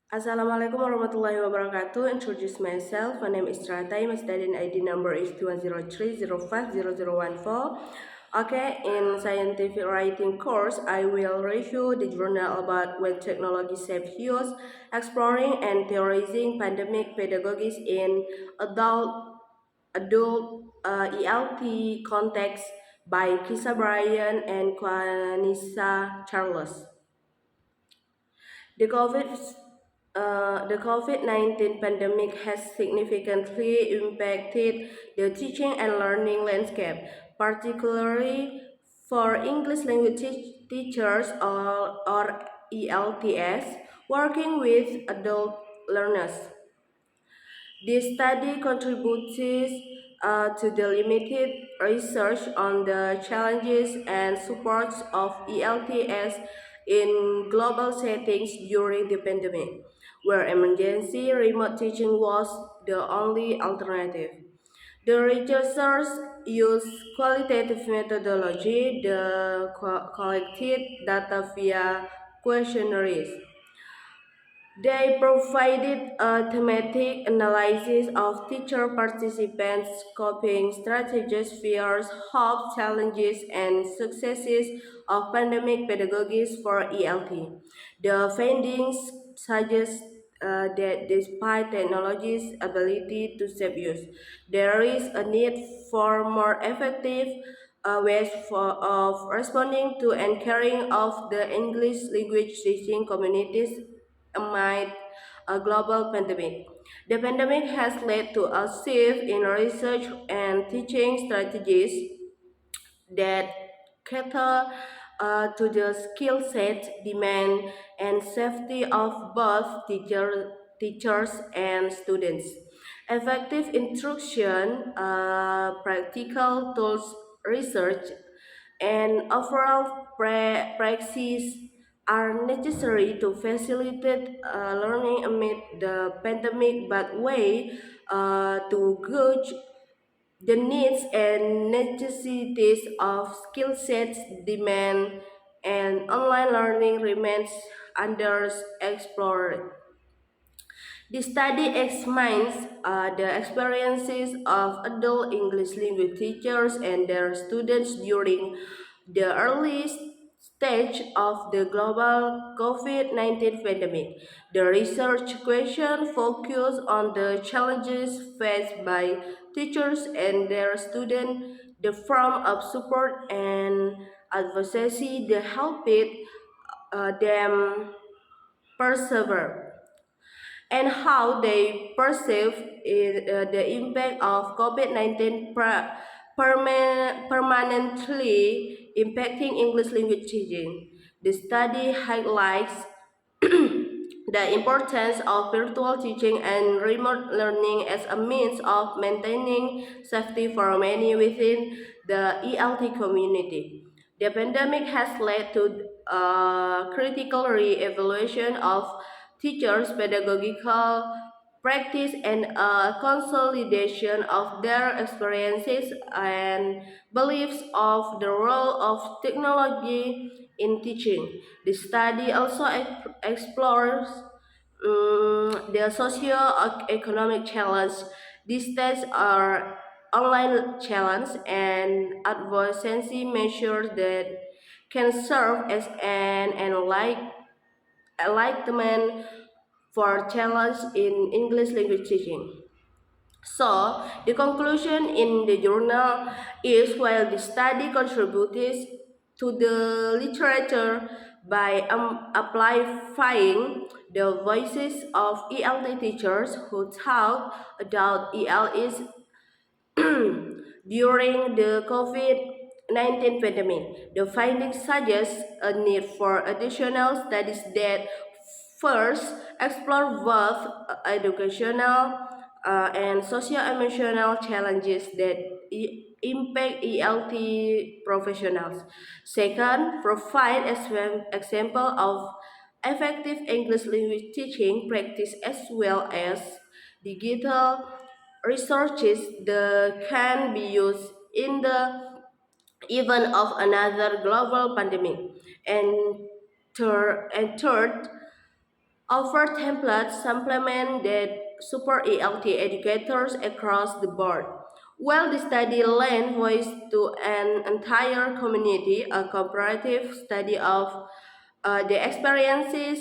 Assalamualaikum warahmatullahi wabarakatuh. Introduce myself. My name is Teratai. My student ID number is 203050014. Okay, in scientific writing course, I will review the journal about when technology saved youth, exploring and theorizing pandemic pedagogies in adult ELT context by Kisa Bryan and Kwanisa Charles. The COVID-19 pandemic has significantly impacted the teaching and learning landscape, particularly for English language teachers or ELTS working with adult learners. This study contributes to the limited research on the challenges and supports of ELTS in global settings during the pandemic, where emergency remote teaching was the only alternative. The researchers used qualitative methodology, collected data via questionnaires. They provided a thematic analysis of teacher participants' coping strategies, fears, hopes, challenges, and successes of pandemic pedagogies for ELT. The findings suggest that despite technology's ability to save use, there is a need for more effective ways of responding to and caring of the English language teaching communities amid a global pandemic. The pandemic has led to a shift in research and teaching strategies that cater to the skill set, demand, and safety of both teachers and students. Effective instruction, practical tools, research, and overall practice are necessary to facilitate learning amid the pandemic, but way to gauge the needs and necessities of skill sets demand and online learning remains underexplored. The study examines the experiences of adult English language teachers and their students during the early stage of the global COVID-19 pandemic. The research question focused on the challenges faced by teachers and their students, the form of support and advocacy that helped them persevere and how they perceive the impact of COVID-19 permanently impacting English language teaching. The study highlights the importance of virtual teaching and remote learning as a means of maintaining safety for many within the ELT community. The pandemic has led to a critical re-evaluation of teachers' pedagogical practice and a consolidation of their experiences and beliefs of the role of technology in teaching. The study also explores the socio-economic challenge. These tests are online challenge and advocacy measures that can serve as an enlightenment for challenge in English language teaching. So, the conclusion in the journal is while the study contributes to the literature by amplifying the voices of ELT teachers who taught adult ELs during the COVID-19 pandemic, the findings suggest a need for additional studies that first explore both educational and socio-emotional challenges that impact ELT professionals. Second, provide example of effective English language teaching practice as well as digital resources that can be used in the event of another global pandemic. And third, Offer templates supplement that support ELT educators across the board. While the study lends voice to an entire community, a comparative study of the experiences,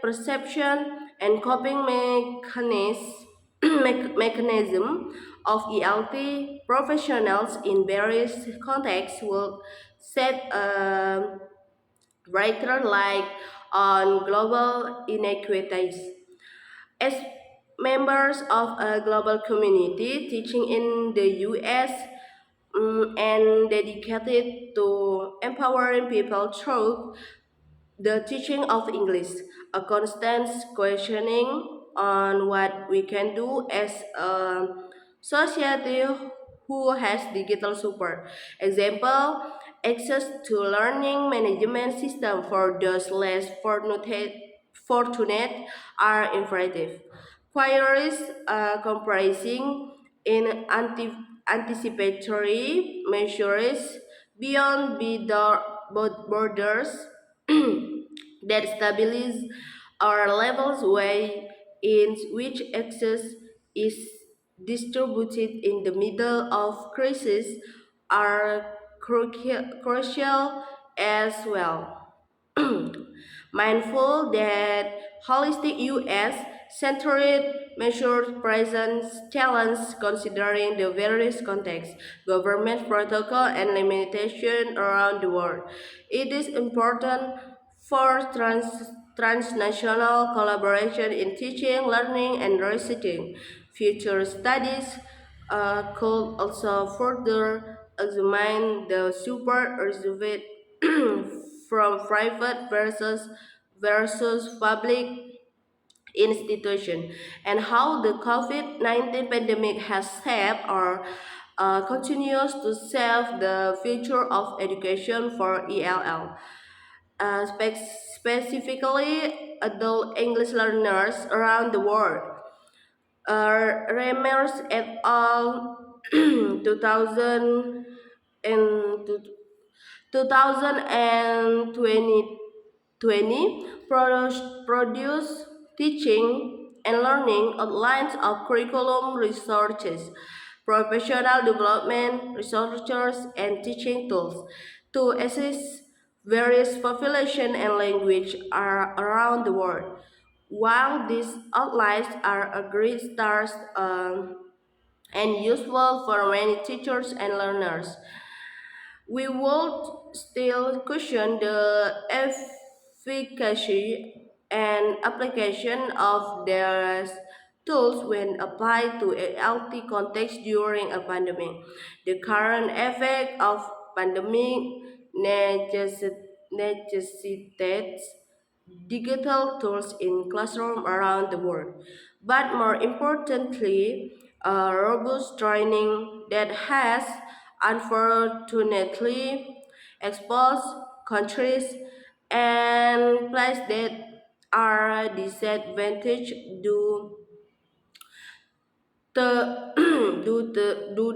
perception, and coping mechanism of ELT professionals in various contexts will set a brighter light on global inequities. As members of a global community teaching in the US and dedicated to empowering people through the teaching of English, a constant questioning on what we can do as a society who has digital support. Example, access to learning management system for those less fortunate are imperative. Queries comprising in anticipatory measures beyond borders that stabilize our levels way in which access is distributed in the middle of crisis are crucial as well. Mindful that holistic US centered measures present challenge considering the various contexts, government protocol, and limitation around the world. It is important for transnational collaboration in teaching, learning, and researching. Future studies could also further examine the super reserved from private versus public institution and how the COVID-19 pandemic has shaped or continues to shape the future of education for ELL. Specifically, adult English learners around the world. Remers et al. 2000 and 2020 produce teaching and learning outlines of curriculum resources, professional development researchers, and teaching tools to assist various population and language are around the world. While these outlines are a great start and useful for many teachers and learners, we would still question the efficacy and application of their tools when applied to a healthy context during a pandemic. The current effect of pandemic necessitates digital tools in classrooms around the world, but more importantly, a robust training that has unfortunately exposed countries and places that are disadvantaged due the due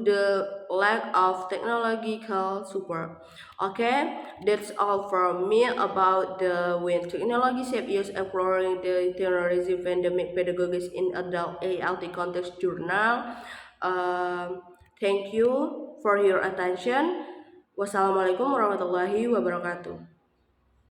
the lack of technological support. Okay, that's all from me about the when technology shape use exploring the terrorism pandemic pedagogies in adult ALT context journal. Thank you for your attention. Wassalamualaikum warahmatullahi wabarakatuh.